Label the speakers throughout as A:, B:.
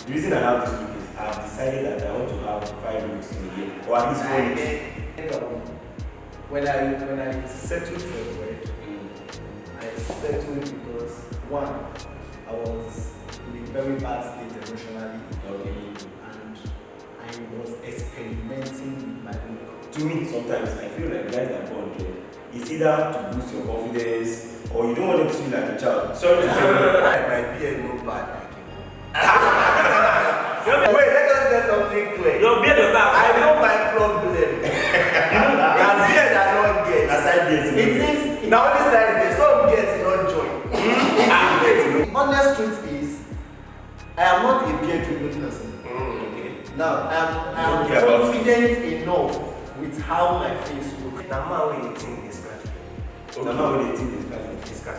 A: The reason I have this week is I've decided that I want to have 5 weeks in a year, or at least 4 weeks.
B: When I settled for it, I settled because one, I was in a very bad state emotionally, and I was experimenting with my look.
A: To me, sometimes I feel like guys are born there. It's either to boost your confidence or you don't want them to feel like a child. Sorry to say,
B: my beard no bad. Wait, let us get something clear.
C: Your beard was not.
B: I know my problem. Your beard I don't get.
A: aside this,
B: It is now this side there. Some get not joy. The honest truth is, I am not a beard-driven person. Now I am confident enough with how my face looks.
C: Now, man, when you think this guy,
A: Now when they think this guy.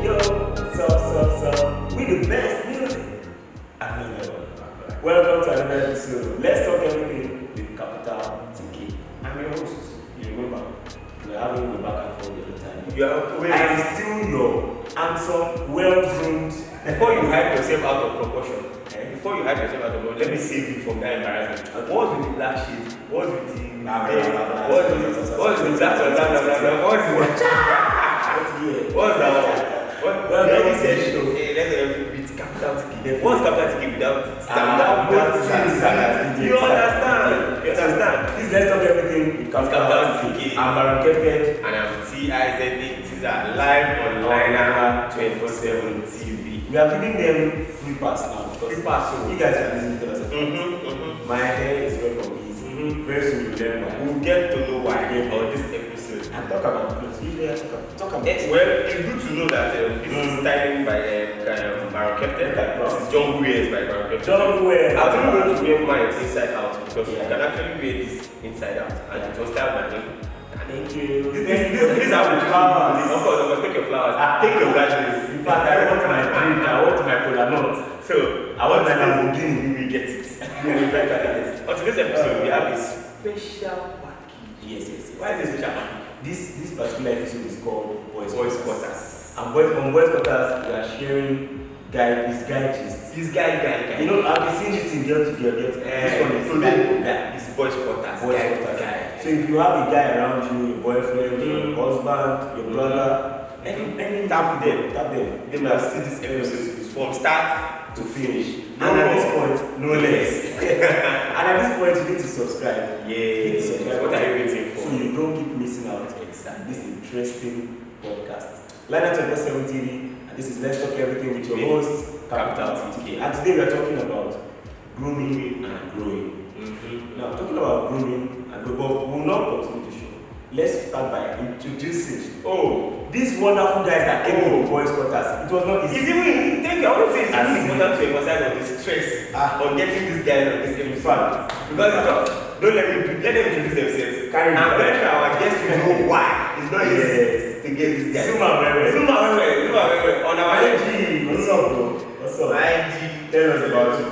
A: Yo, so, we the best music. I mean, welcome to another episode. Let's talk everything with capital TK. I'm your host. You remember, we're having the back and forth the other time. I am still your handsome, well-groomed.
C: before you hype yourself out of proportion, let me save you from that embarrassment. What's with the black shit? What's with the black one? What's that one? Let me say show. Let's with capital TK. What's capital TK without You understand?
A: Please let's talk everything with capital TK. I'm Baron Kefted.
C: And I'm TIZD. These are live online 24/7 TV.
A: We are giving them free pass now.
C: Free pass, so
A: You guys are listening to us. My hair is red from easy. Very soon you'll learn why.
C: We'll get to know why on this episode.
A: And talk about clothes. Usually I talk about
C: Well, it's good to know that this is styling by Baron Kefted. This is John Wears by Baron Kefted.
A: John Wears.
C: I was going to wear mine inside out because you can actually wear this inside out and it was styled by him.
A: Thank you.
C: This is how we flowers. Of course, I must take your flowers. Take your gadgets.
A: In fact, I want my drink. I want my cola nut.
C: So,
A: I want my Lamborghini.
C: You will get it. You will get it. On today's episode, we have a special package.
A: Yes.
C: Why is this special package?
A: This particular episode is called
C: Boys Quaters.
A: And on Boys Quaters, we are sharing this guy gist.
C: This guy.
A: You know, I've been seeing it in girl to girl. This one is
C: This Boys Quaters.
A: guy. So if you have a guy around you, your boyfriend, your husband, your brother, any tap them.
C: They must see this episode from start to finish.
A: And at this point, no less. And at this point, you need to subscribe.
C: Yeah. What are you waiting for?
A: So you don't keep missing out this interesting podcast. Line 24/7 TV, and this is Let's Talk Everything with your host, Capital TK. And today we are talking about grooming and growing. Now, talking about grooming and growing, but we will not continue the show. Let's start by introducing these wonderful guys that came to Boys Quaters. It was not easy.
C: It's even, thank you, I would say it's really important to emphasize on the stress on getting these guys on this episode. Because don't let them introduce themselves. I'm very sure our guests will know why. It's not easy to get these guys.
A: Zoom out very well.
C: On our
A: IG, what's up, bro? What's up?
C: IG.
A: Tell us about you.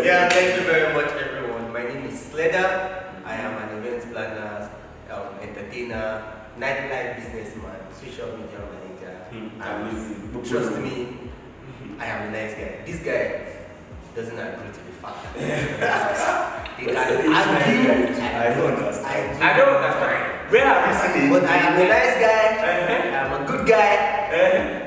D: Yeah, thank you very much, everyone. My name is Sleda. I am an event planner, entertainer, nightlife businessman, social media manager.
A: Amazing.
D: Trust me, I am a nice guy. This guy doesn't agree to the fact that they can argue.
A: I don't understand.
C: I don't understand. Where have you seen it?
D: But I am a nice guy. I am a good guy.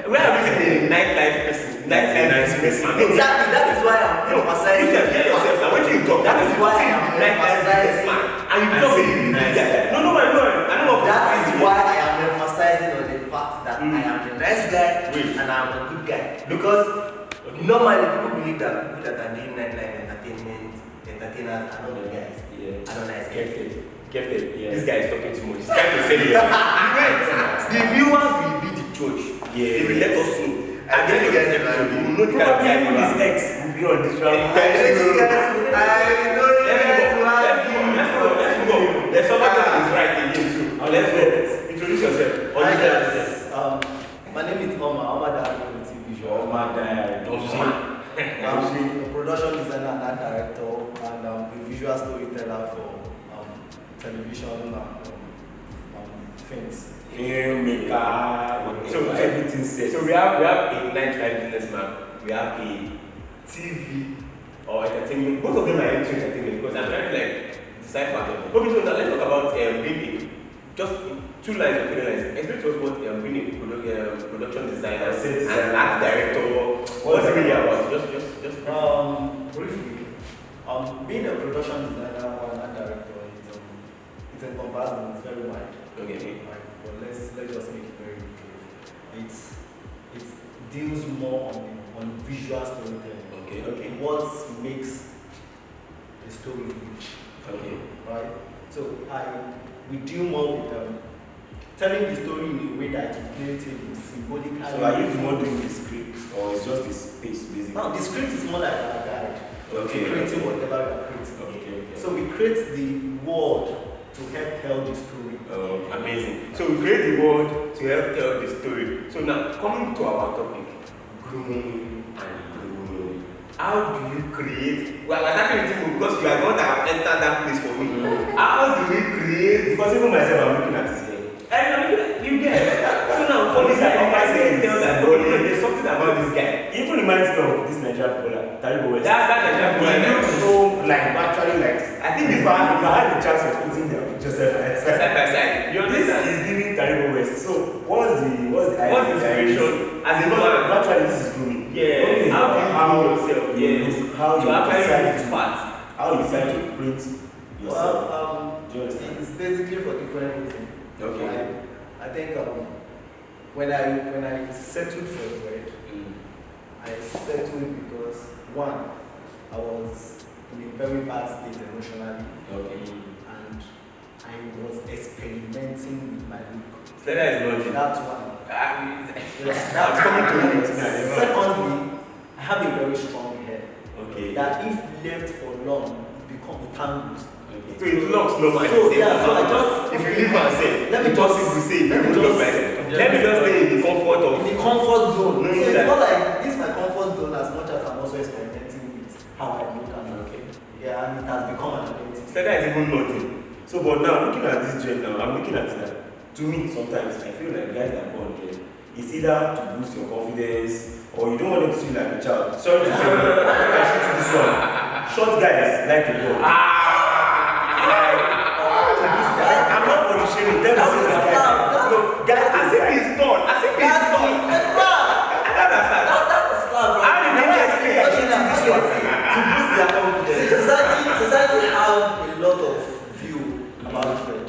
C: Where have you seen a nightlife person? Nice person.
D: Exactly. That is why I'm emphasizing.
C: You can hear yourself now. When you talk,
D: That is why I am emphasizing.
C: And you talk nice. No. I know what
D: That is why I am emphasizing on the fact that I am a nice guy and I am a good guy. Because normally people believe that people that are doing nightlife entertainers are not good guys. I don't nice guys.
C: Gifted. This guy is talking too much. He's trying to say it. The viewers will be the judge. They will let us know. And then you guys will know that
A: Even this ex will be on this round.
C: Let's go. There's somebody that is right again too. Let's go. Introduce yourself.
B: Hi guys. My name is Omar Diary with Visual.
A: Omar Diary.
B: I'm a production designer and art director, and a visual storyteller for television, things.
A: Filmmaker, so everything said.
C: So we have a nightlife businessman, we have a TV or entertainment. Both of them are into entertainment because I'm trying to like decipher. Okay, so now let's talk about being just 2 lines or 3 lines. Explain to us what being a production designer and art director. What's it really about? Just
B: briefly, being a production designer or an art director, it's encompassing. It's very wide.
C: Okay.
B: But let's just make it very brief. It deals more on visual storytelling.
C: Okay.
B: What makes the story rich.
C: Okay.
B: Right. So we deal more with telling the story in a way that is creative, symbolic.
A: So are you more doing the script or it's just the space basically?
B: No, the script is more like a guide.
A: Okay.
B: Creating whatever you are creating.
A: Okay.
B: So we create the world to help tell the story.
C: Oh, amazing. So we create the world to help tell the story. So now, coming to our topic, grooming and growing. How do you create? Well, I'm not creating because you are the one that have entered that place for me. How do we create?
A: Because even myself, I'm looking at it here.
C: And I'm looking at you guys. So now, for this guy, I say tell that there's something about this guy.
A: It even reminds me of this Nigerian footballer, Taribo West.
C: That's Nigerian footballer.
A: He looks so actually I think if I had the chance of putting their pictures
C: side by side, you understand?
A: This is giving Taribo West. So what's the
C: inspiration? As a man,
A: virtually this is grooming.
C: Yeah. How do you yourself? Yes.
A: How you decide
C: to part.
A: How you decide to print yourself.
B: Well,
A: do you understand?
B: it's basically for different reasons.
A: Okay.
B: I think when I settled for it, I settled because one, I was in a very bad state emotionally.
A: Okay.
B: And I was experimenting with my look.
C: So that is not
B: That's one.
C: That's coming to you.
B: Secondly, I have a very strong hair.
C: Okay.
B: That if left for long, it becomes tangled.
C: So it looks normal.
B: So I just
C: if you leave and say,
B: let me just
C: say, let me just stay in the comfort of
B: in the comfort zone.
C: No,
B: So it's not like this is my comfort zone as much as I'm also experimenting with how I look and yeah, and it has become an identity.
C: So that is even nothing.
A: So but now looking at this trend now, I'm looking at that. To me, sometimes I feel like guys that born here, it's either to boost your confidence or you don't want them to see like a child. Sorry to say, I shoot you this one. Short guys like to go. I'm not going to shame it. Tell me this guy. No, guys,
C: As if he's done. As if he's done. I don't understand.
B: That's a slap, bro.
A: how did they get this one to boost their confidence?
B: Society have a lot of view about dread.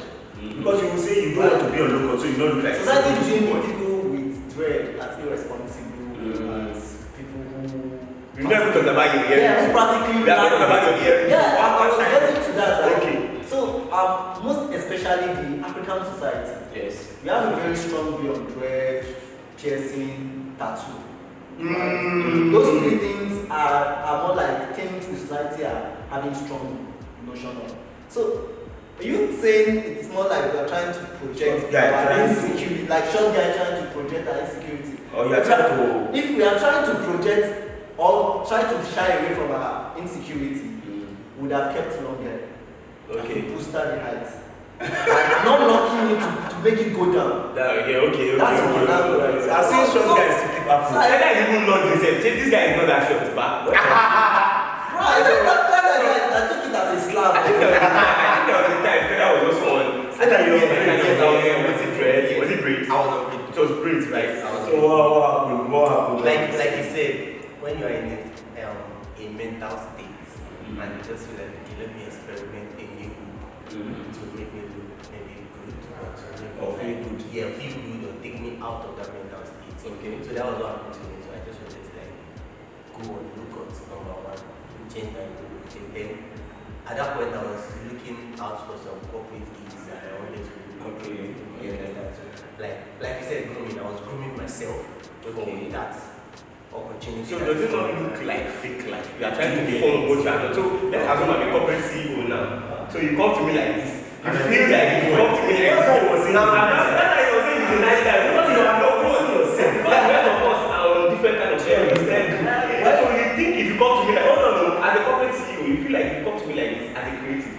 A: Because you will say you don't want to be on local, so you don't look like
B: Society view people with dread as irresponsible, as people who
C: You never talked about your earrings.
B: who practically
C: We are talking about your earrings.
B: Yeah, I was getting to that. Right?
C: Okay.
B: So, most especially the African society,
C: Yes.
B: we have a very strong view on dread, piercing, tattoo. Those three things are more like things the society are having strong notion of. So, are you saying it's more like we are trying to project our insecurity, like short guy trying to project our insecurity?
A: Or you are trying to.
B: If we are trying to project or try to shy away from our insecurity, we would have kept longer.
C: Okay.
B: Boosted the height. Like not knocking it to make it go down.
C: Okay.
B: That's what that's
A: I've seen short guys to keep up.
C: That guy is even not himself. This guy is not that short, but.
B: Bro, I took it as a slap.
C: I think there was a time when I was also on. I thought you were was it dread? Was it braids?
D: I was on break.
C: It was braids, right?
A: So what happened?
D: Like you said, when you are in a mental state and you just feel like, okay, let me experiment a new to make me look maybe good
A: Or feel good.
D: Yeah, feel good or take me out of that mental state.
C: Okay.
D: So that was what happened to me. So I just wanted to like go on look at number one, change my look. And then at that point I was looking out for some corporate gigs and I wanted to
A: Okay.
D: like you said, grooming. I was grooming myself for that opportunity.
C: So does it not look like fake life? You are trying to perform what you are doing. So let's assume I'm a corporate CEO now. So you come to me like this. You feel like you come to me like this.
A: That's what I was saying.
C: Now I'm not saying he's a nice guy. Because you are not yourself. But the rest of us are on different kind of areas. So you think if you come to me like, oh no, as a corporate CEO, you feel like you come to me like this as a creative.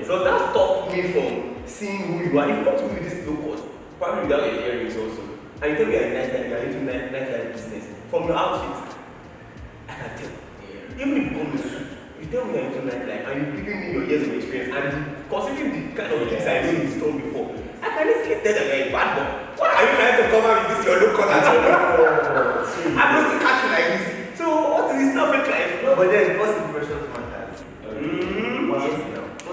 C: Does that stop me from seeing who you are? If you come to me with this low cost, probably without your earrings also, and you tell me you're into nightlife business, from your outfit, I can tell. Even if you come in a suit, you tell me you're into nightlife and you've given me your years of experience and considering the kind of things I know in this store before, I can easily tell that you're a bad boy. What are you trying to cover with this your look on? I'm just catching like this. So what is this not fake life?
D: No, but then first impressions matters.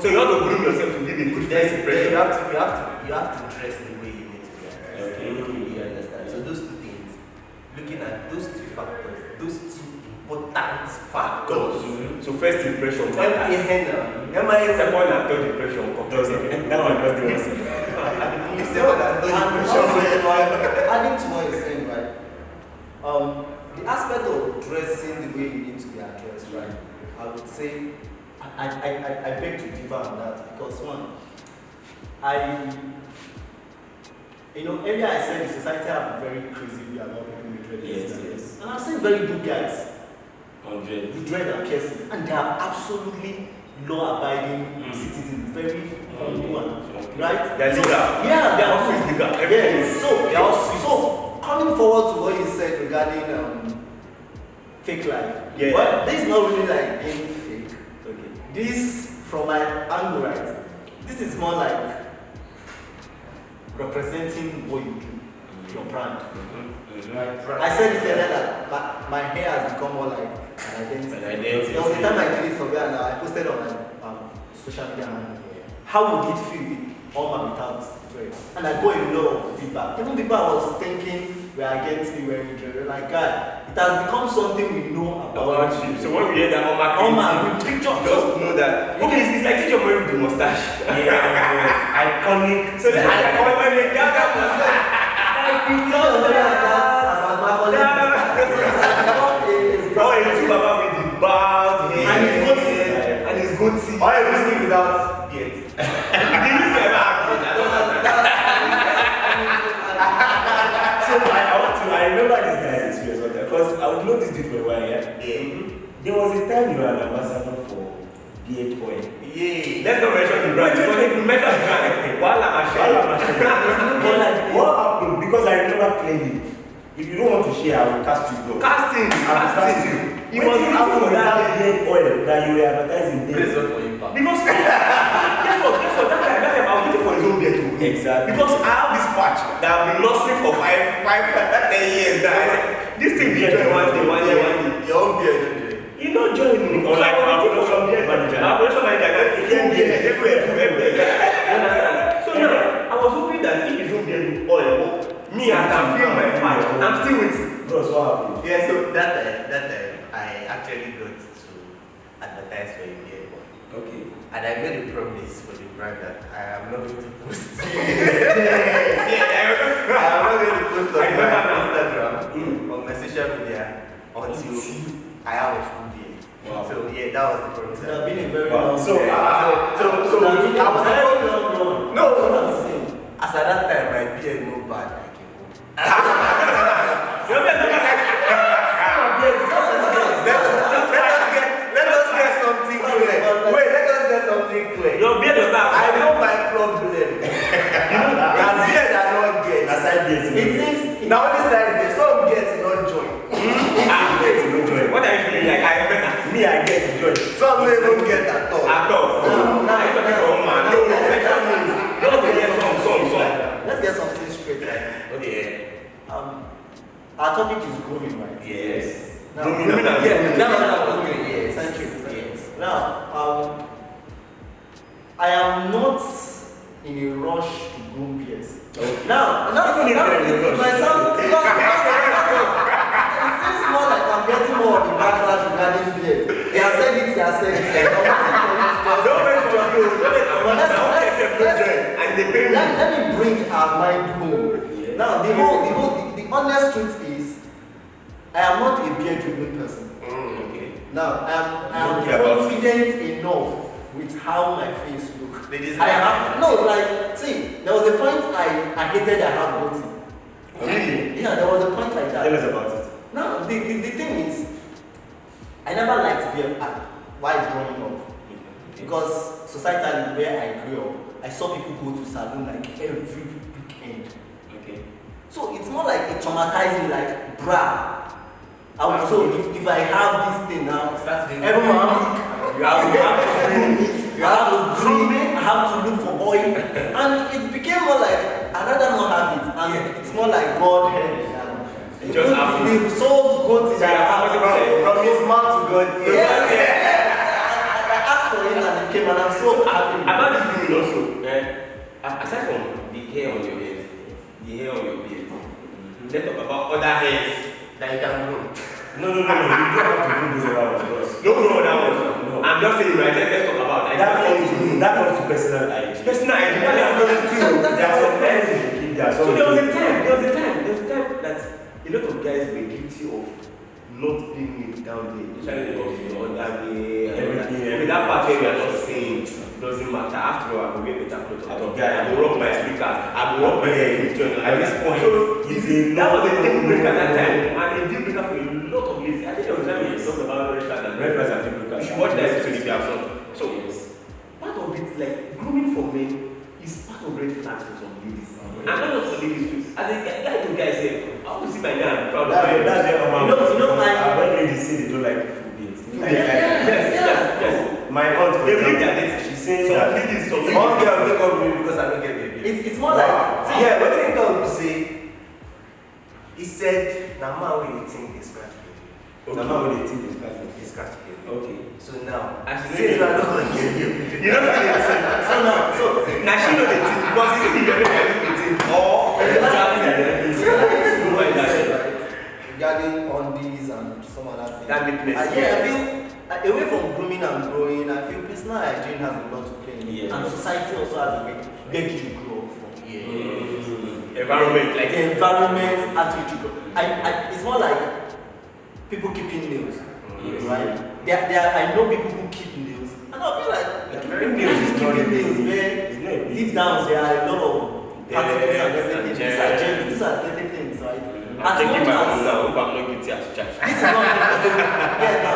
C: So you have to groom yourself to give a good first impression.
D: You have to dress the way you need to get dressed. Okay. You understand? So those two things, looking at those two factors, those two important factors.
C: So first impression.
D: Second and
C: third impression.
A: That one does the worst.
B: Adding to what you're saying, right? The aspect of dressing the way you need to be addressed, right? I would say I beg to differ on that because one, earlier I said the society have very crazy view about people with dread.
A: Yes.
B: And I've seen very good guys
A: with
B: dread and piercing, and they are absolutely law-abiding citizens, very humble and right.
C: They're legal.
B: Yeah,
C: they're also legal.
B: Yes. So coming forward to what you said regarding fake life.
A: Yeah.
B: Well, this is not really like being fake. Okay. This, from my angle, right? This is more like representing what you do, your brand. Right. I said it earlier that my hair has become more like an identity. There was a time I did it somewhere and I posted on my social media handle. How would it feel with all my without dread? And I got a lot of feedback. Even people I was thinking were against me wearing dread. They're like, God, it has become something we know about you.
C: So when we hear that
B: we picture
C: just know that. Okay, it's like teacher wearing the mustache.
A: Iconic.
C: So the iconic.
B: And his good teeth.
D: Why are you listening without beard?
A: So I remember this guy's experience because I would know this dude for a while, yeah? There was a time you were an ambassador for beard oil.
C: Let's not mention the brand. Because if you mention the brand, what
A: happened? Because I remember playing. If you don't want to share, I will cast you.
C: Casting.
A: You must have for that beard oil that you were advertising there.
C: Because guess what? That time I was waiting for his own beard to win.
A: Exactly.
C: Because I have this patch that I've been losing for 10 years now. This thing be join one day.
D: Your own beard.
C: You know join me. Like operation manager. Operation manager. Everywhere. So now I was hoping that if his own beard will oil, me I can feel my patch. I'm still waiting.
A: Bros, what happened?
D: Yeah, so that time I actually got to advertise for a beard boy.
A: Okay.
D: And I made a promise for the brand that I am not going to post. I am not going to post on my Instagram, on my social media until I have a full beard.
A: Wow.
D: So yeah, that was the promise.
B: It has been a very
A: Wow.
B: long
A: So,
B: time.
D: No, as at that time, my beard no bad like a woman. Let us get something clear. Wait, let us get something clear.
C: Your beard was not.
D: I know my problem. Your beard are not get.
A: That's how it is.
D: Now this time, some get not join.
C: What are you feeling like? I better.
A: Me, I get to join.
D: Some they don't get at all.
B: Let's get something straight. Right?
C: Okay.
B: Our topic is grooming, right?
C: Yes.
B: Now,
C: Grooming.
B: Yes.
D: Thank you.
B: Yes. Now, I am not in a rush to groom beards. Now, it might sound it seems more like I'm getting more of the backlash regarding beards. They are saying it.
C: Don't wait for
B: Let me bring our mind home. Now, the honest truth is, I am not a beard-driven person.
C: Okay.
B: Now, I am confident enough with how my face looks. See, there was a point I hated I have goatee.
A: Really?
B: Yeah, there was a point like that.
A: Tell us about it.
B: Now, the thing is, I never liked beard while growing up. Because societally, where I grew up, I saw people go to salon like every weekend. So it's more like it traumatizing, like, bruh. So if I have this thing now, everyone you have to groom it, I have to look for oil, and it became more like I'd rather not have it, and it's more like God head.
C: Just happen.
B: So good to that.
D: From his mouth to God.
B: I asked for it and it came, and I'm so happy.
C: About this grooming also, aside from the hair on your head, the hair on your beard, let's talk about other hairs that you can groom.
A: No. You don't have to do those other ones.
C: No, that was no. I'm just saying, right? Let's talk about
A: that comes to personal hygiene.
C: Personal hygiene.
A: There are some things you keep there.
C: So there was a time that a lot of guys were guilty of not being it down there. Usually of the other way, everything. That part where we are not saying doesn't matter. After all, I will get better clothes. I will rock my speakers. I will rock my hair. At this point, so that was a deal breaker at that time, and a deal breaker for a lot of ladies. I think there was time we talked about red flags and red flags and deal breakers. You should watch that episode if you have not. So part of it, like grooming for men, is part of red flags for some ladies. And not just for ladies too. As a guy to guy say, I want to see my guy, I'm proud of him.
A: That's the
B: when
A: ladies say they don't like food beans.
C: Yes.
A: My aunt,
C: they believe that
A: she says
C: so
A: that
C: ladies, so
D: One girl wake up with me because I don't get baby.
B: It's more like,
D: Yeah, what thing God will say, he said, now man when you think they scratch baby.
A: the man with the teeth is perfect.
D: They scratch baby.
A: Okay.
D: So now,
C: Actually,
D: since you are not going to get baby.
C: you know what I'm saying? So now she know the thing because it's a big the thing.
B: regarding on these and some other things.
C: That makes sense.
B: I feel away from grooming and growing, I feel personal hygiene has a lot to play in it.
A: Yeah.
B: And society also has a big where did you grow up from?
C: Environment, like
B: the environment at which you grow. It's more like people keeping nails, right? I know people who keep nails, and I'll be like,
A: Keeping nails is not
B: keeping nails, man. Deep down there are a lot of particles and everything. These are germs, these are dirty things, right?
C: I'm thinking my own now, hope I'm not guilty as charged.
B: This is not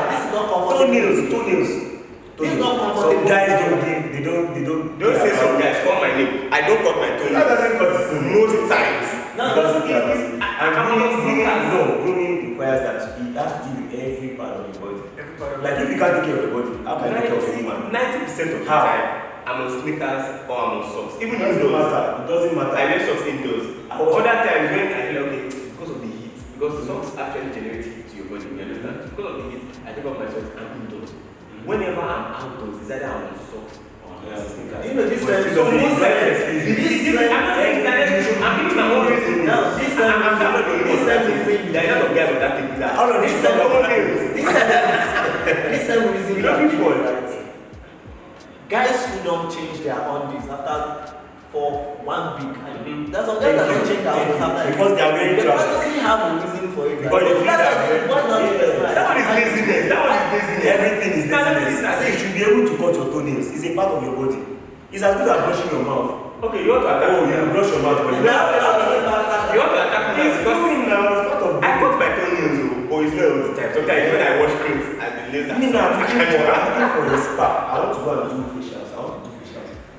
B: this is not comfortable.
A: Toenails.
B: This is not
A: Some
B: comfortable.
A: guys
C: Don't say some guys, call my name. I don't cut my toenails.
A: That doesn't cut his toenails.
C: Most times.
B: No,
A: grooming requires that it has to do with every part of your body. Like if you can't take care of your body, how can you take care of a woman?
C: 90% of the time, I'm on sneakers or I'm on socks. Even
A: It doesn't matter. It doesn't
C: I
A: matter.
C: wear socks indoors. Other times when I feel okay, because of the heat, because socks actually generate heat to your body, you understand? Because of the heat, I take off my socks and indoors. Whenever I'm outdoors, it's either I'm on socks or I'm on sneakers.
B: You know this
C: I'm giving my own reason.
B: Now, this time
C: I'm not the only one. There are a lot of guys on that thing.
A: All of this
B: This
A: stuff
B: time reason
C: You don't feel for
B: right? Guys who don't change their undies after for 1 week, that's some guys that don't change their undies after
A: because they are wearing
B: they
A: trousers.
B: doesn't have a reason for it.
A: Because they feel that
B: That one
C: That one is laziness.
A: Everything is laziness. So you should be able to cut your toenails. It's a part of your body. It's as good as brushing your mouth.
C: Okay, you want to attack me.
A: You brush your mouth, but
C: You want to attack me.
A: it's going now. It's part of.
C: I cut my toenails, but it's not all the time. Sometimes when I wash clothes, I be lazy.
A: I'm looking for a spa. I want to go and do facials.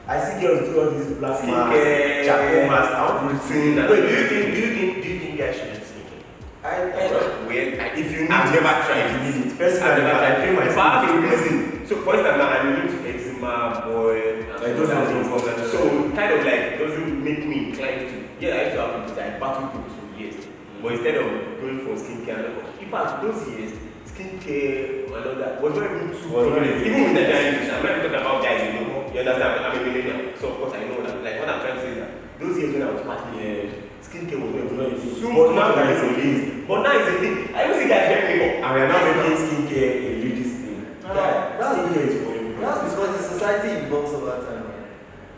A: I see girls do all these black masks, charcoal masks. I want to
C: routine.
D: Wait, do you think guys should do sneaking?
C: If you need
A: I've never tried.
C: If
A: You need it. Personally, I feel
C: But
A: myself.
C: I have a reason. So for instance, now I'm into eczema, boil,
A: Like those are things.
C: so kind of like doesn't make me inclined to. Yeah, I used to have people I battle people for years, but instead of going for skincare, in fact those years skincare and all that was not even too prominent. Even with Nigerian English, I'm not even talking about guys, you know. You understand? I'm a millennial, so of course I know that. Like what I'm trying to say is that those years when I was partying, skincare was not even so
A: But now
C: prominent.
A: that is a thing.
C: But now it's a thing. I don't see guys wearing makeup.
A: And we are now making skincare a ladies thing. Skincare is for everybody.
B: That's because the society evolves over time.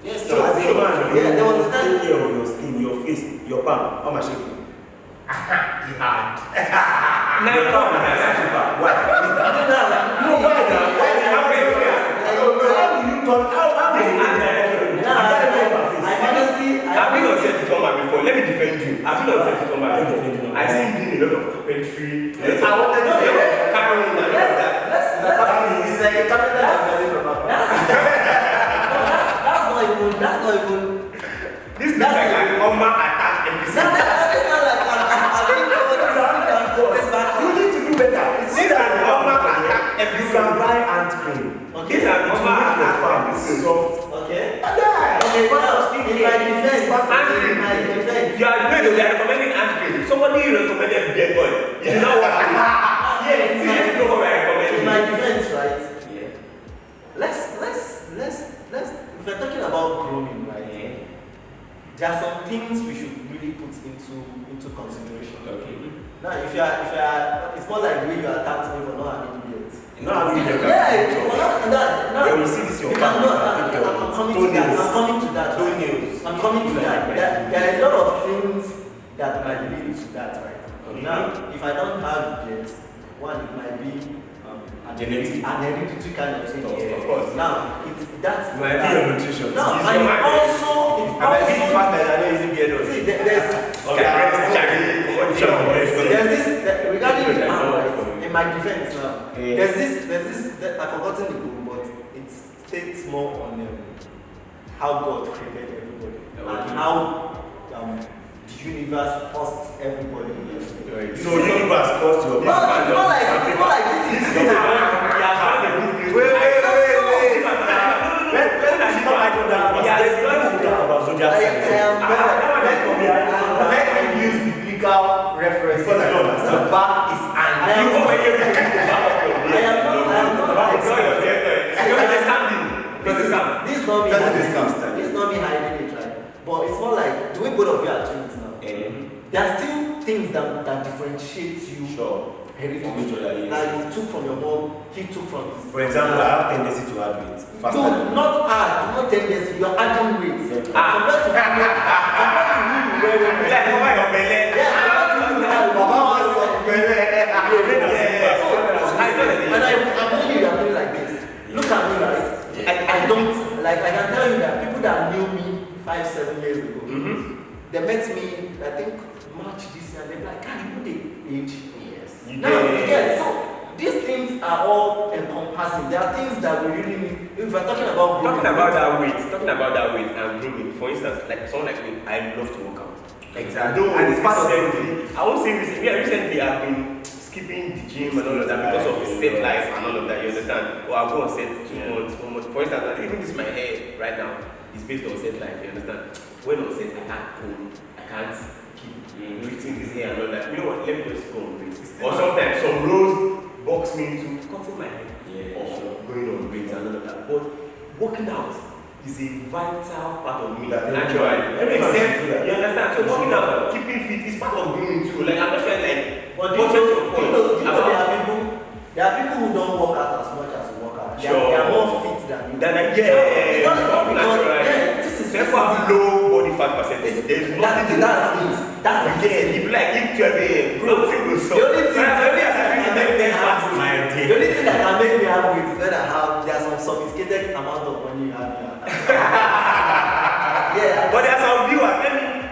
A: Yes,
B: So,
A: as a man,
B: yeah, there was a
A: take
B: time.
A: care of your skin, your face, your palm. How much shape?
C: He had.
A: Now your palm is cheaper. Why? No, why now? Why now? How will you turn? How will you
C: I've been on set to come back before. Let me defend you. I've been on set to come back before. I see you doing a lot of carpentry.
D: I wanted to say that.
C: Carrying and all that.
D: It's like a carpenter that's coming from above.
B: That's not even.
C: This looks like an Oma attack episode. you recommended beard boy. You did not want to. Yeah, see, let's go for my recommendation.
D: In my defense, right? Yeah. Let's. If we're talking about grooming, right? Yeah. There are some things we should really put into consideration.
A: Okay.
D: Now, if you are, it's more like the way you attacked me for not having beards.
A: No, I mean,
D: no.
A: When you see this, your
D: I'm coming to that. I'm coming to that. There are a lot of things that might lead to that, right? Okay. Now, if I don't have beards, one, it might be
A: genetic,
D: an hereditary kind of thing.
A: Of course.
D: Now, that's
A: might be your nutrition.
D: No, and it also
C: the fact that I don't use beard.
D: See, there's regarding the man, in my defense now, there's this I've forgotten the book, but it states more on how God created everybody and how the universe hosts everybody.
A: So universe caused your
D: no, it's not like this is
A: wait. Let's talk about zodiac signs.
D: Let's use biblical reference.
A: Because I don't understand.
D: The back is angry. I This is not me hiding it, right? But it's more like the way both of you are twins now. There are still things that differentiate you.
A: Sure.
D: Now you took from your mom, he took from his.
A: For example, I have tendency to add weight.
D: No, not add, not tendency. You are adding weight. Compared to you, where and I'm telling you, I'm doing like this. Look at me, right? I don't like. I can tell you that people that knew me 5-7 years ago, they met me. I think March this year. They're like, "Can you know the age?" Yes. So these things are all encompassing. There are things that we really need. If we're talking about
C: talking about that weight and grooming, for instance, like someone like me, I love to work out.
D: Exactly.
C: Though, and it's part of it. I won't say recently I've been skipping the gym and all of that because of set life and all of that. You understand? Or I'll go on set 2 months, 1 month. For instance, even this my hair right now is based on set life. You understand? When on set, I can't comb, I can't keep treating this hair and all that. You know what? Let me just go on breaks. Or sometimes some roles box me into cutting my hair or going on breaks and all of that. But working out is a vital part of me. Naturally. Except, you understand? So working out, keeping fit is part of grooming too. Like I'm not sure like
D: but there are people who don't work out as much as you work out. They are more fit than you.
C: It's not natural. Therefore, have low body fat percentage. There's nothing that's if you like eat 12 a.m. protein will solve.
D: The only thing that can make me have weight is when there's some sophisticated amount of money you have here. Yeah.
C: But there are some viewers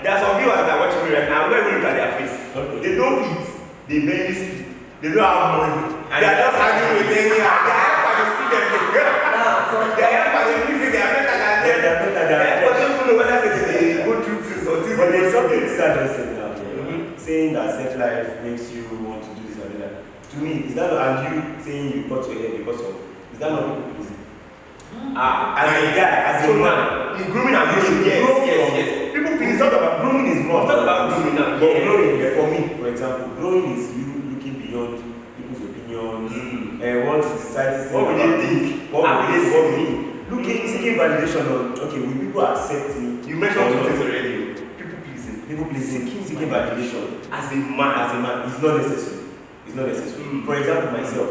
C: that watch me right now. I'm not even looking at their face. They don't eat. They barely sleep. They don't have money. And they are just hanging with them. They are happy to see them. They are happy to see they are better than them. But they don't know whether they go through things or things.
A: But there's something that just said now. Saying that set life makes you want to do this and that. To me, is that not, and you saying you cut your hair because of, is that not easy? As a guy, as a man,
C: in grooming and growing, yes. People think
A: it's not about grooming is more.
C: It's not about grooming and
A: growing. For me, for example, growing is you looking beyond people's opinions and what society says.
C: What will they think?
A: What will they for me? Looking, seeking validation on, okay, will people accept me?
C: You mentioned two things already.
A: People pleasing, seeking validation
C: as a man
A: is not necessary. It's not necessary. For example, myself,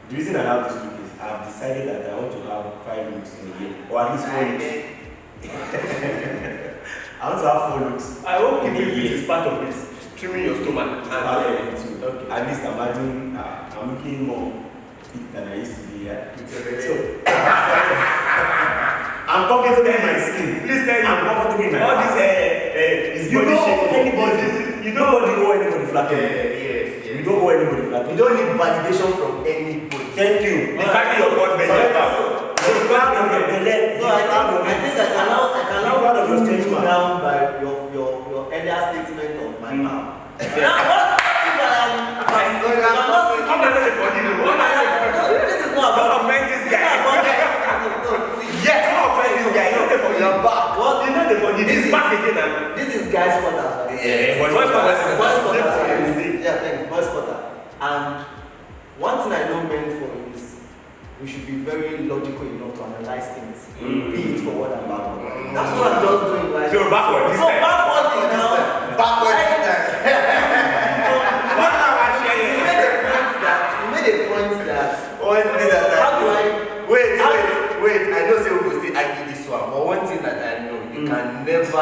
A: the reason I have this look is I have decided that I want to have 5 looks in a year, or at least 4 looks. I want to have 4 looks.
C: I hope keeping fit is part of this. Trimming your stomach.
A: Part of it too. Okay. At least I'm looking more fit than I used to be. So I'm comfortable in my skin. Please tell me. I'm comfortable in my
C: all this is body shape.
A: You don't owe anybody flatter.
D: Yes.
A: You don't owe anybody flatter.
D: You don't need validation from anybody.
A: Thank you.
C: The fact your boss belly
A: the cloud of your belly.
D: So I think I can now put you down by your earlier statement of my mouth. This is not about
C: offend this guy.
D: Yes,
C: don't offend this guy. You're not there for
D: your back.
C: What? You're not there for this. This is back again.
D: This is guys' quarters. Yeah.
C: Voice quarter.
B: Yeah, thanks. Voice quarter. And one thing I know men for is we should be very logical enough to analyze things, be it forward and backward. That's what I'm just doing. Like,
C: So backward this time.
B: backward now.
D: Backward this time.
C: What am I sharing?
B: You made a point that.
D: One thing that
B: How do I?
D: Wait. I know say we go still argue this one, but one thing that I know, you can never,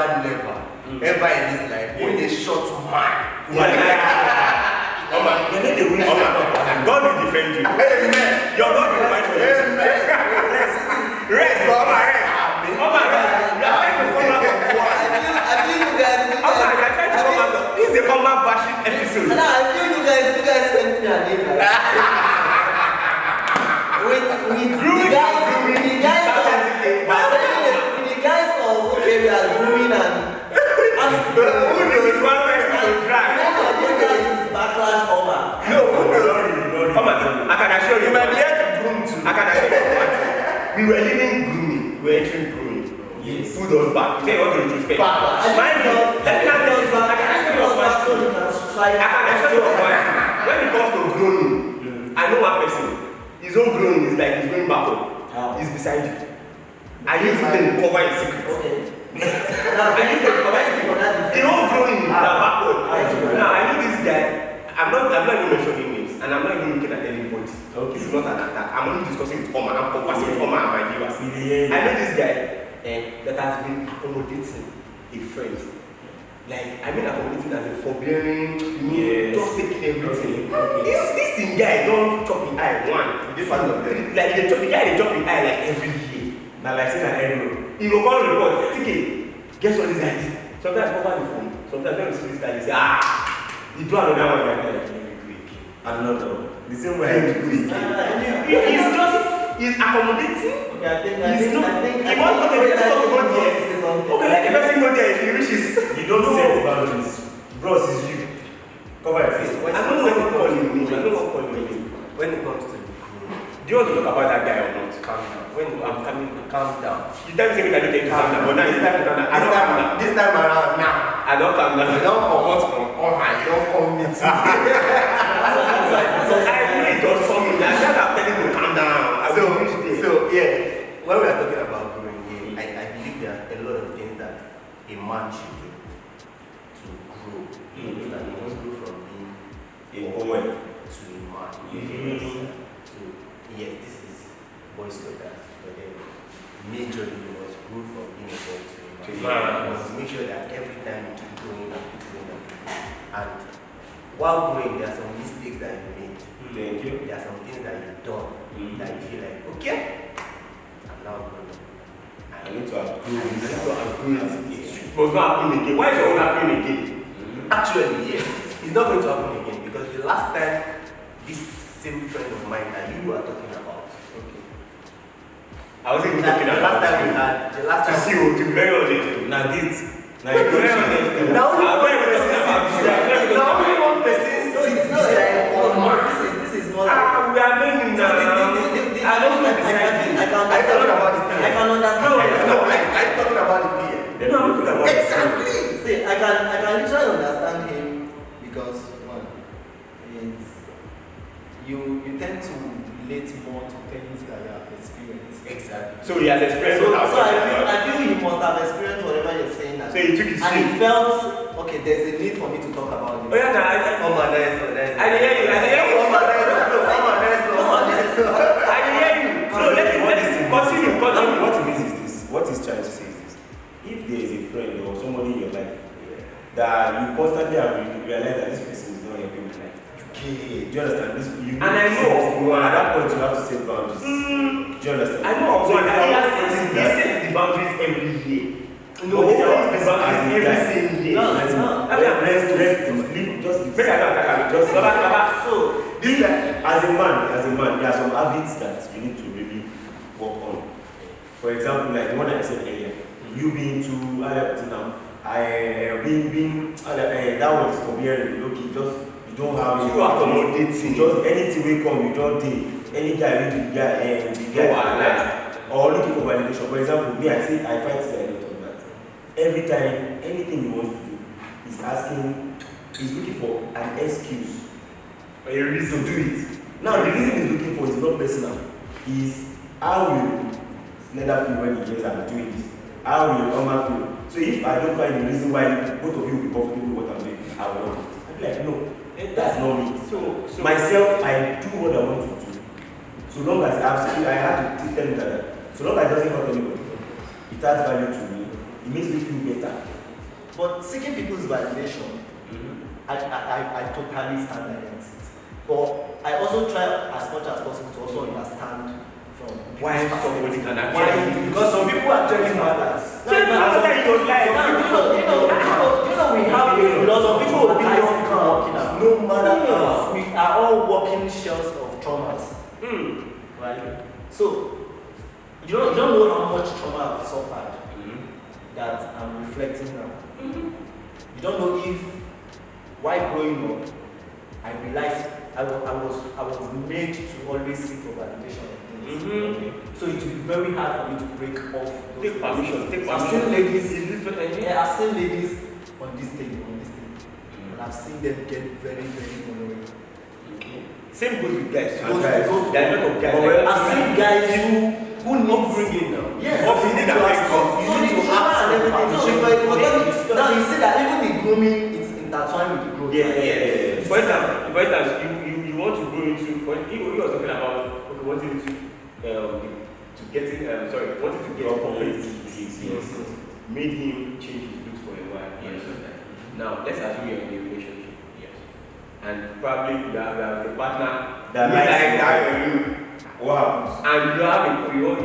D: ever in this life, when a short man.
C: God will defend you.
D: Amen.
C: Your God will fight for you. Rest, Mama, rest. Oh my God, you are trying to come back on what?
B: I feel you guys.
C: Oh my God, you are trying to come back on. This is a comeback bashing episode.
B: And I feel you guys sent me an email. With the guys of okay, we are grooming and
C: Who knows? One person will try.
B: backlash over.
C: No, come on, I can assure you. You might be here to groom too. I can assure you one thing. We were leaving grooming. We were entering grooming.
A: Yes.
C: Who does back? Say what do you expect?
B: Mind you,
C: let me tell you something. I can assure you of one thing. I can assure you of one thing. When it comes to grooming, I know one person. His own grooming is like he's going backward. He's beside you. I use him to cover his secret.
B: Okay.
C: I use him to cover his secret. The whole grooming is backward. Now I know this guy. I'm not even mentioning names, and I'm not even looking at anybody. Okay. This is not an attack. I'm only discussing with Oma. I'm conversing with Oma and my viewers. I know this guy that has been accommodating a friend. Like, I mean accommodating as a forbearing, just taking everything. This thing guy don't chop the eye one. Like they chop the guy, they chop the eye like every year.
A: Now like saying an error.
C: He will call report. TK, guess what this guy did? Sometimes cover the phone. Sometimes when you see this guy, you say, you do another one. Let me do it.
A: Another. The same way I do it.
C: He's accommodating.
B: Okay, I think
C: he wants to go there. Okay, let the person go there if he wishes.
A: You don't set boundaries. Bros is you. Cover your face.
C: I don't know when you call him. I don't know what call him.
D: When it comes to
C: do you want to talk about that guy or not? Calm down. When I'm coming, calm down. You tell me we can do it calm down, but now it's time to calm down.
D: This time around now.
C: I don't calm down.
D: You don't come out from Oma, you don't come meet me.
C: I really just for me. I just have telling you to calm down.
D: So yeah, when we are talking about growing, I believe there are a lot of things that a man should do to grow. That he must grow from being a boy to a man. So yes, this is boys quarters, but then majorly you must grow from being a boy to a man. You must make sure that every time you keep growing and keep growing and keep growing. And while growing, there are some mistakes that you made.
A: Thank you.
D: There are some things that you've done that you feel like, okay, I'm now grown.
A: I need to approve.
C: It must not happen again. Why is it not happening again?
D: Actually, yes, it's not going to happen again because the last time this same friend of mine that you were talking about. Okay.
C: I was even talking about
D: the last time
C: to see you to be very honest.
A: Now this. Now
C: To be very honest.
D: Now
B: only one person. This is not.
C: We are making now.
B: I can understand.
D: No, I'm talking about the peer.
B: Exactly. See, I can literally understand him because one is you tend to relate more to things that you have experienced.
D: Exactly.
C: So he has experienced
B: So
C: what
B: I feel he must have experienced whatever you're saying.
C: So he took his
B: and
C: seat.
B: he felt okay. There's a need for me to talk about this.
C: Oh yeah, I hear you. I hear you. So let him continue.
A: What it means is this. What he's trying to say is this. If there is a friend or somebody in your life that you constantly have realized that this person is not helping your life. Okay. Do you understand this?
C: And I know
A: at that point you have to set boundaries. Do you understand?
C: I know of one that he sets the boundaries every year. No, he sets the boundaries every single year.
A: So this as a man, there are some habits that you need to really work on. For example, like the one I said earlier, you being too that one is comparing. Okay, just you don't have
C: you accommodating.
A: Just anything will come, you don't think any guy will be or looking for validation. For example, me, I fight a lot of that. Every time anything he wants to do, is asking, is looking for an excuse or a reason to do it. Now, the reason he's looking for is not personal. Is how will Slender feel when he hears I'm doing this? How will Oma feel? So if I don't find the reason why both of you will be comfortable with what I'm doing, I will want it. I'll be like, no, that's not me. So myself, I do what I want to do. So long as I have to tell him that. So long as it doesn't hurt anybody, it adds value to me. It makes me feel better.
B: But seeking people's validation, I totally stand against it. But I also try as much as possible to also understand from
C: why somebody can actually,
B: because some people actually matters.
C: You
B: know we have a lot of people will be no matter how. We are all walking shells of traumas. Right? So you don't know how much trauma I've suffered that I'm reflecting now. You don't know if while growing up I realized I was made to always seek for validation of things. Okay? So it will be very hard for me to break off those
C: take permission.
B: I've seen ladies on this thing, and I've seen them get very, very vulnerable.
C: Same goes with guys.
B: There are a lot of
C: guys.
B: I've seen guys who not bringing now. Yes.
C: You need to act
B: and everything. Now you see that even the grooming is intertwined with the growth.
C: Yeah. For instance, you want to grow into. You were talking about wanting to get up made him change his looks for a while. Yes. Now let's assume you're in a relationship. Yes. And probably you have a partner
A: that likes that you. Wow.
C: And you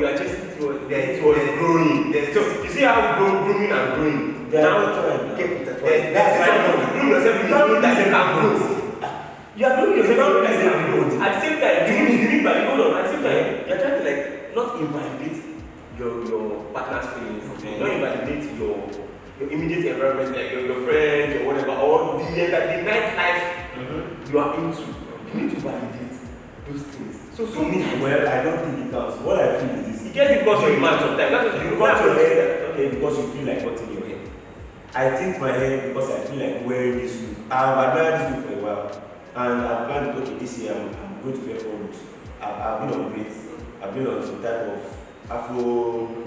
C: are just growing. So you see how grooming and growing. Now that's why you groom yourself. You don't that you can grow. You are grooming yourself. At the same time, you need by hold on. At the same time, you are trying to not invalidate your partner's feelings. Not invalidate your immediate environment, like your friends or whatever, or the nightlife you are into. You need to validate those things. So
A: well, I don't think it does. What I feel is this.
C: It gets because you're a man sometimes. That's what
A: you cut your hair, okay, because you feel like cutting your hair. I tint my hair because I feel like wearing this look. I've admired this look for a while. And I've planned to, okay, this year I'm going to wear 4 looks. I've been on braids. I've been on some type of afro,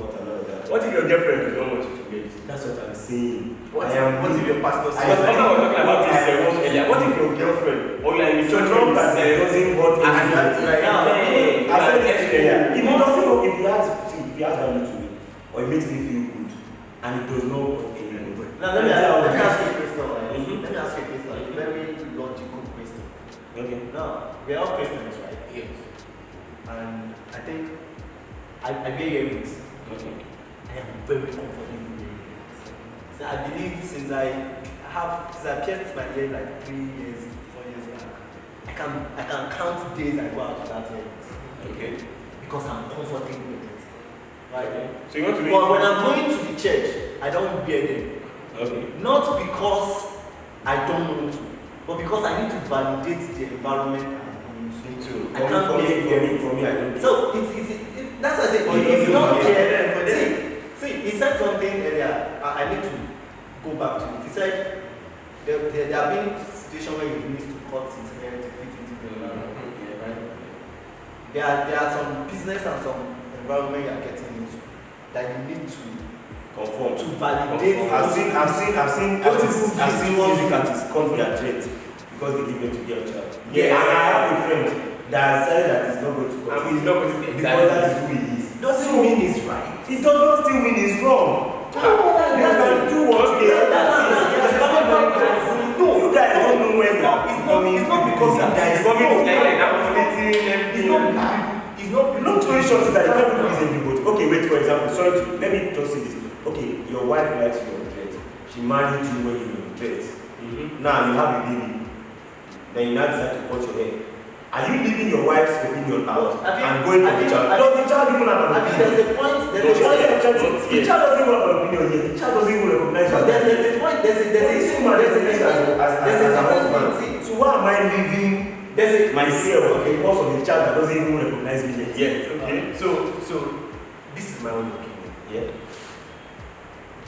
A: what and all of that.
C: What if your girlfriend does not want you to wear it?
A: That's what I'm saying.
C: What if your pastor says? Because I was talking about this earlier. What if your girlfriend or you are in a church room that
A: doesn't want to right now? I said it earlier. If he doesn't know, if he has value to me, or it makes me feel good, and it does not work anymore.
B: Now let me ask you a question. Let me ask you a question. A very logical question.
A: Okay.
B: Now, we are all Christians, right?
C: Yes.
B: And I think I wear earrings.
A: Okay.
B: I am very comfortable with earrings. So I believe since I pierced my ear like 3 years, 4 years back, I can count days I go out without earrings.
C: Okay.
B: Because I'm comfortable with it. Right?
C: Okay. So you want to
B: But when I'm going to the church, I don't wear them.
C: Okay.
B: Not because I don't want to, but because I need to validate the environment I'm going to. I can't
A: for me, I don't.
B: So that's what I say. If you don't care, see, he said something earlier. I need to go back to it. He said there have been situations where you need to cut his hair to fit into the environment. Right? There are some business and some environment you are getting into that you need to
A: conform
B: to validate.
A: I've seen music artists cut their dreads because they give them to their child.
C: Yeah.
A: And I have a friend that said that he's not going to cut.
C: He's not going to
A: because that is who he is.
B: Doesn't mean it's right.
A: It does not still mean it's wrong. You can do what you want. No, you guys don't know where it's not because you guys it's not too short that you can't please everybody. Okay, wait, for example, let me just say this. Okay, your wife likes your dreads. She married you when you were dreads. Now you have a baby. Then you now decide to cut your hair. Are you leaving your wife's opinion out and going for the child? Does the child even have an opinion?
B: There's a point.
A: The child doesn't even have an opinion yet. The child doesn't even recognize you.
B: There's a point. There's a husband.
A: So why am I leaving myself because of the child that doesn't even recognize me yet?
C: Yes. Okay. So this is my own opinion.
A: Yeah.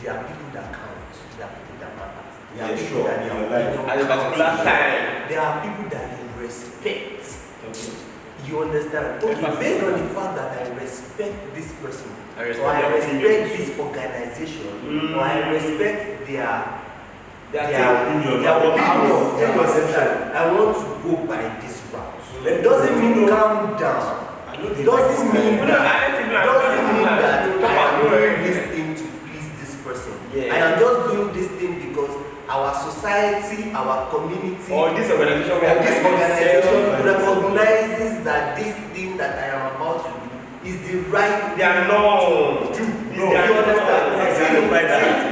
B: There are people that count. There are people that matter.
D: There are
A: Yeah,
D: people
A: sure,
D: that
A: in
D: they
A: your
D: are
A: life.
C: At a particular time.
D: There are people that you respect.
A: Okay.
D: You understand? Okay,
C: Empathy.
D: based on the fact that I respect this person,
C: I respect
D: or I
C: their
D: respect
C: opinions.
D: this organization, or I respect their
A: opinion.
D: their opinion.
A: Their
D: You understand? I want to go by this route. It doesn't mean calm down. It doesn't mean that I am doing this thing to please this person.
C: Yeah.
D: I am just doing this thing because our society, our community,
C: Or this organization
D: recognizes that this thing that I am about to do is the right
C: They are no.
D: to do.
C: No.
D: You understand? Wait, sorry.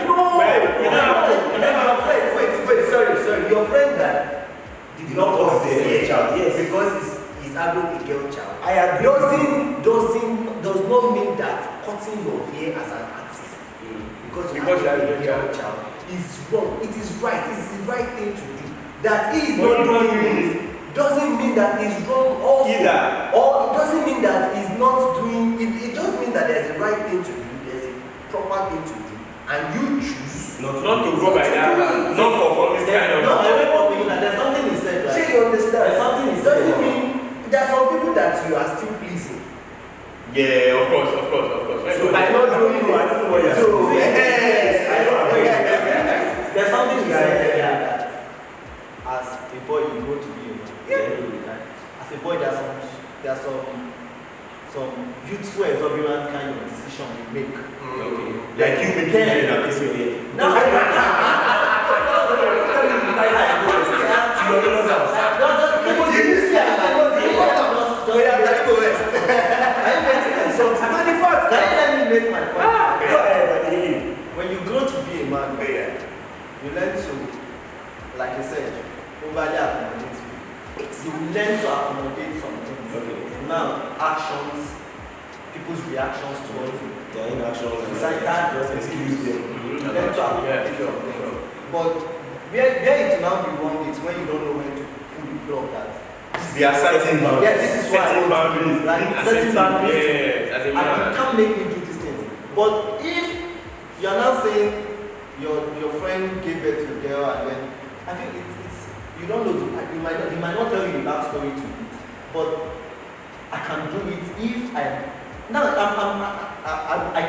D: Your friend that did not cause the child, yes, because he's having a girl child.
A: I agree.
D: Does not mean that cutting your hair as an artist because you have a girl child is wrong. It is right. It's the right thing to do. That he is not doing it doesn't mean that he's wrong also.
C: Either.
D: Or it doesn't mean that he's not doing it. It just means that there's a right thing to do. There's a proper thing to do, and you choose
C: Not to go by that. Not for this kind of.
B: No, I don't know that there's something he said.
D: Sure, you understand?
B: There's something he
D: It
B: said.
D: doesn't mean there are some people that you are still pleasing.
C: Yeah, of course.
D: So by not doing it,
A: I don't know what you're
D: so
A: saying.
D: yes, I don't know.
B: There's something he said earlier that as a boy you grow to be a man.
D: Yeah.
B: As a boy there are some youthful exorbitant kind of decision you make.
A: Okay. Like you make it in a piece of it.
B: No, make my point. When you grow to be a man, you learn to, like I said, overly accommodate. You learn to accommodate some things.
A: Okay.
B: Now, actions, people's reactions towards you.
A: Their inactions.
B: Society.
A: Just excuse them.
B: You learn to accommodate some things. But where it will now be wrong is when you don't know when to pull the plug that.
C: They are setting boundaries.
B: Yeah, this is why
C: setting boundaries.
B: like setting boundaries.
C: Yeah, as a
B: And
C: man.
B: you can't make me do these things. But if you are now saying your friend gave birth to a girl and then I think it's you don't know he might not tell you the backstory to it, but I can do it if I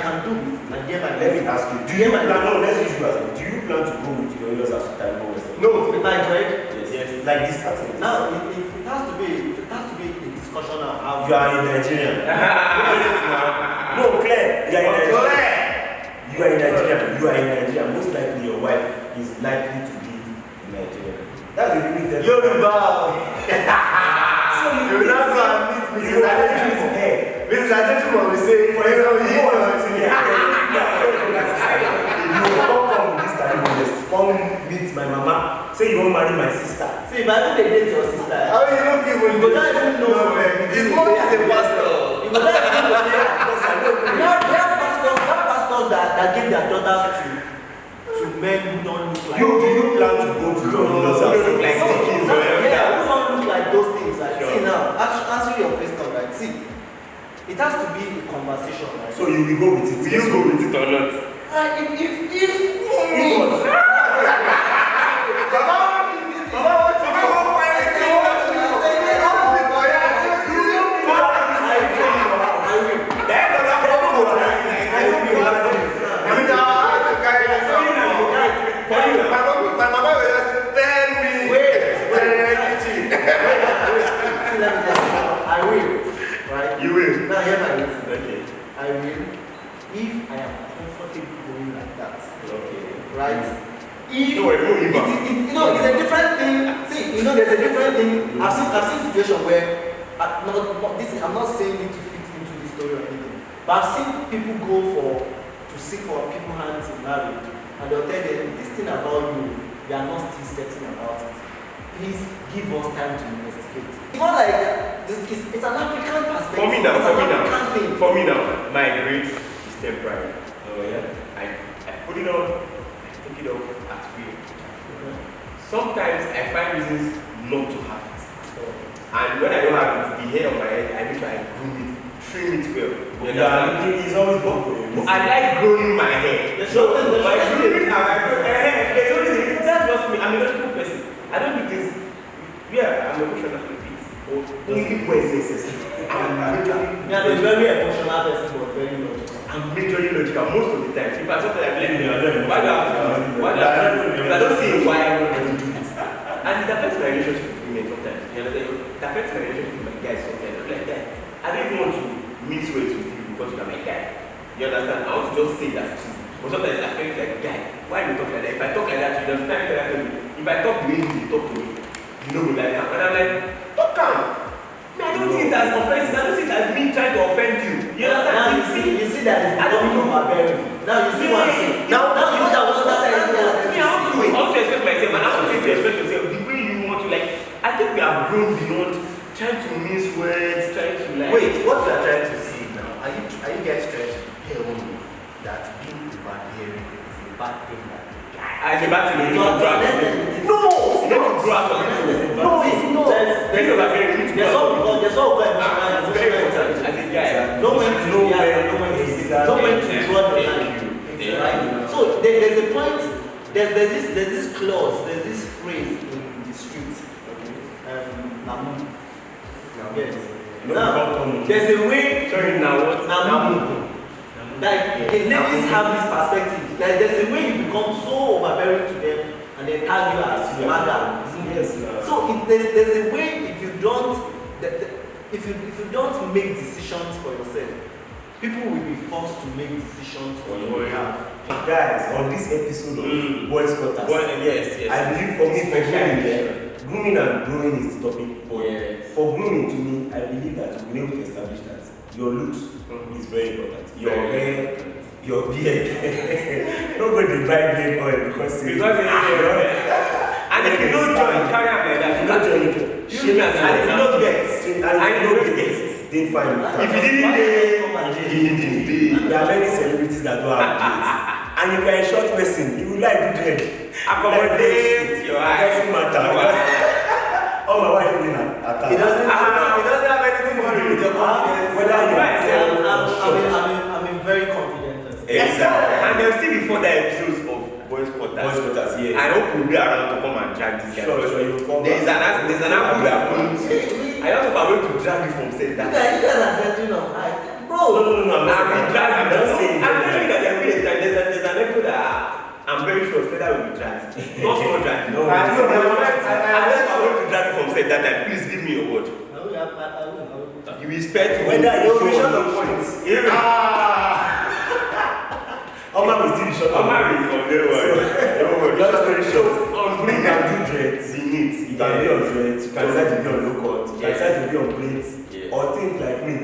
B: can do it and get my
A: Let me ask you, do you plan to go with your in-laws as time goes?
B: No, with my dread.
A: Yes. Like this pattern.
B: Now it has to be a discussion on how
A: You are in Nigeria. No, Claire, you are in Nigeria. You are in Nigeria. Most likely your wife is likely to be in Nigeria. That's the really thing. So you will not go and meet Mrs. Adenjumo. Mrs. Adenjumo will say, for example, you will come with this time, come meet my mama. Say you won't marry my sister.
B: See, if I don't date your sister,
D: How you don't give
B: you go not even know.
D: His mom is a pastor.
B: You go not even know. There are pastors that give their daughters to men who don't look like.
A: Do you plan to go to your in-laws house?
C: Look like kids or whatever.
B: Yeah, who don't look like those things. Like,
C: Sure.
B: see now, answer your question, right? See, it has to be a conversation, right?
A: So you will go with it.
C: Will you go with it or not?
B: If what? I will, right?
C: You will.
B: Now hear my reason.
C: Okay.
B: I will, if I am comfortable going like that,
A: Okay.
B: right?
C: No,
B: It's a different thing. See, there's a different thing. I've seen situations where I'm not saying it to fit into the story or anything, but I've seen people go to seek for people's hands in marriage, and they'll tell them this thing about you, we are not still certain about it. Please give us time to investigate. It's not like it's an African perspective.
C: For me now, my grade is temporary.
A: Oh yeah.
C: I put it on, I take it off at will. Sometimes I find reasons not to have it. And when I don't have it, the hair on my head, I make sure I groom it, trim it well.
A: It's always good for you.
C: I like growing my hair.
B: There's no-
C: my grooming, there's always that's I'm a logical person. I don't do things. Yeah, I'm emotional a bit. Only when necessary. I'm
B: very emotional person, but very logical.
C: I'm majorly logical most of the time. If I talk like why do I have to do it? Why do I have to do it? If I don't see why I'm not going to do it. And it affects my relationship with women sometimes. You understand? It affects my relationship with my guys sometimes. I'm like, I don't even want to mix weight with you because you are my guy. You understand? I want to just say that too. But sometimes it affects like, guy, why do you talk like that? If I talk like that, you understand? If I talk the way you talk to me, you know me like that. And I'm like, talk calm. I don't see it as offensive. I don't see it as me trying to offend you. You understand?
B: Now you see that it's becoming overbearing. Now you see what I'm saying. Now you know that one that side
C: me, I want to express myself, and I want you to express yourself the way you want to. Like, I think we have grown beyond trying to mince words, trying to like.
D: Wait, what you are trying to see now? Are you guys trying to tell me that being overbearing is a bad thing?
C: I get back to the no, you need to grow out of it.
B: No, it's not.
C: There's
B: all it's very important.
C: As a guy,
B: no when to draw the line. Right? So there's a point. There's this clause. There's this phrase in the streets. Namu. Yes. Now there's a way.
C: Sorry, now what?
B: Namu. Like the ladies have this perspective. Like there's a way you become so overbearing to them, and they tag you as madam.
A: Yes.
B: So there's a way if you don't make decisions for yourself, people will be forced to make decisions for you.
A: Guys, on this episode of Boys Quaters,
C: yes.
A: I believe for me, grooming and growing is the topic. But for grooming to me, I believe that we've been able to establish that your looks is very important. Your hair, your beard. Nobody buy beard oil because and if you don't join, carry on like that. You don't join. And if you don't get, they find. If you didn't, there are many celebrities that don't have kids. And if you're a short person, you will like to dread.
C: Accommodate your eyes.
A: It doesn't matter. Oh, my wife is at
B: It doesn't have anything to do with your confidence.
A: Whether you are
B: I'm very confident.
C: Exactly. And there'll still be further episodes of Boys Quaters.
A: Yes.
C: I hope we'll be around to come and drag this guy.
A: Sure, you'll come
C: There's an angle we are going to. I also am going to drag you from set that.
B: You guys are getting on high. Bro.
A: No.
C: I'm dragging.
A: Don't say it.
C: I'm telling you that there will be a time. There's an episode that I'm very sure that will be dragged. Not so dragged.
A: No.
C: I'm going to drag you from set that time. Please give me your word.
B: I will.
C: You expect
A: whether you
B: show the points.
A: Omar will still be short.
C: Omar is on the word.
A: Long story short, you can do dreads. You can be on dreads. You can decide to be on low cut. You can decide to be on braids. Or things like me.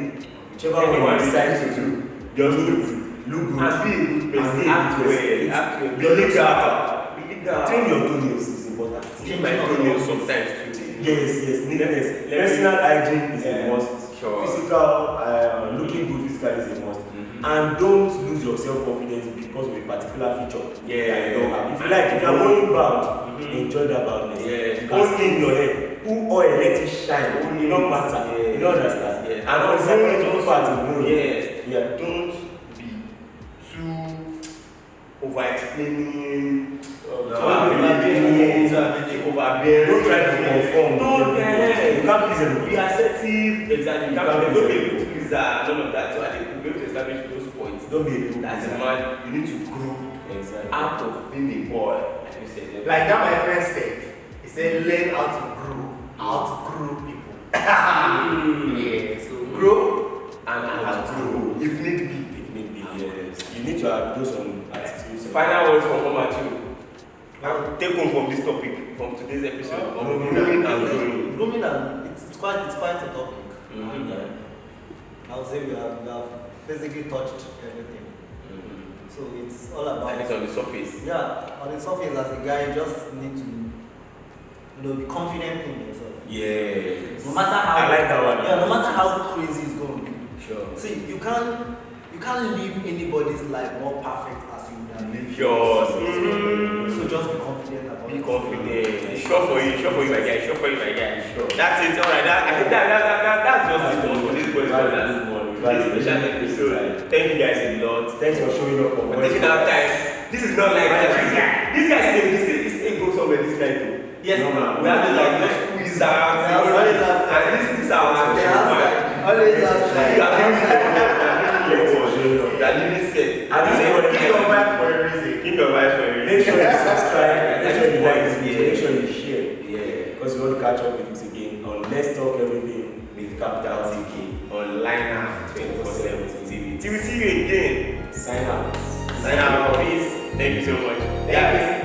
A: Whichever one you decide to do, just look good.
C: And be a good person. Act well. Be legal.
A: Train your toenails is important.
C: Train my toenails sometimes too.
A: Yes. Neatness. Personal hygiene is a must.
C: Sure.
A: Physical, looking good physically is a must. And don't lose your self-confidence because of a particular feature.
C: Yeah.
A: You don't have. If you like, if you're going bald, enjoy that baldness.
C: Yeah.
A: You can stay in your head. Put oil, let it shine. It don't matter. You don't understand.
C: Yeah.
A: And on the second part is growing.
C: Yeah. Don't be too over-explaining. Overbearing.
A: Don't try to conform.
C: No,
A: you can't please everybody.
C: Be assertive. Exactly. You can't be able to please none of that. So I think we'll be able to establish those points.
A: Don't be able to.
C: As a man, you need to grow out of being a boy.
D: Like that my friend said. He said learn how to grow people. Yeah. So grow
C: and how to grow.
A: If need be, yes. You need to have those on attitudes.
C: Final words from Omar too. Take home from this topic, from today's episode.
B: Grooming and it's quite a topic. I would say we have basically touched everything. So it's all about.
C: And it's on the surface.
B: Yeah, on the surface as a guy, you just need to, be confident in yourself.
A: Yes.
B: No matter how.
A: I like that one.
B: Yeah, no matter how crazy it's going to be.
A: Sure.
B: See, you can't live anybody's life more perfect as you can live
C: yours.
B: So just be confident about it.
C: Be confident. Sure for you, my guy. Sure. That's it. All right. I think that's just it for this question. This special episode. Thank you guys a lot.
A: Thanks for showing up.
C: For taking our time. This is not like this guy. This is a go for this night too.
D: Yes,
A: No, man.
C: We have to like just squeeze out.
D: Always outside.
C: And this is our
D: Always outside. Always outside.
C: You are living set.
A: And this is what
D: Keep your mind for a reason.
C: Keep your mind for it.
A: Make sure you subscribe, make sure you like this video,
C: Yeah.
A: make sure you share.
C: Yeah.
A: Because we want to catch up with us again on Let's Talk Everything with Capital TK.
C: Online now 24/7 TV. TV again.
A: Sign out.
C: Sign out. Peace. Thank you so much.
D: Thank you.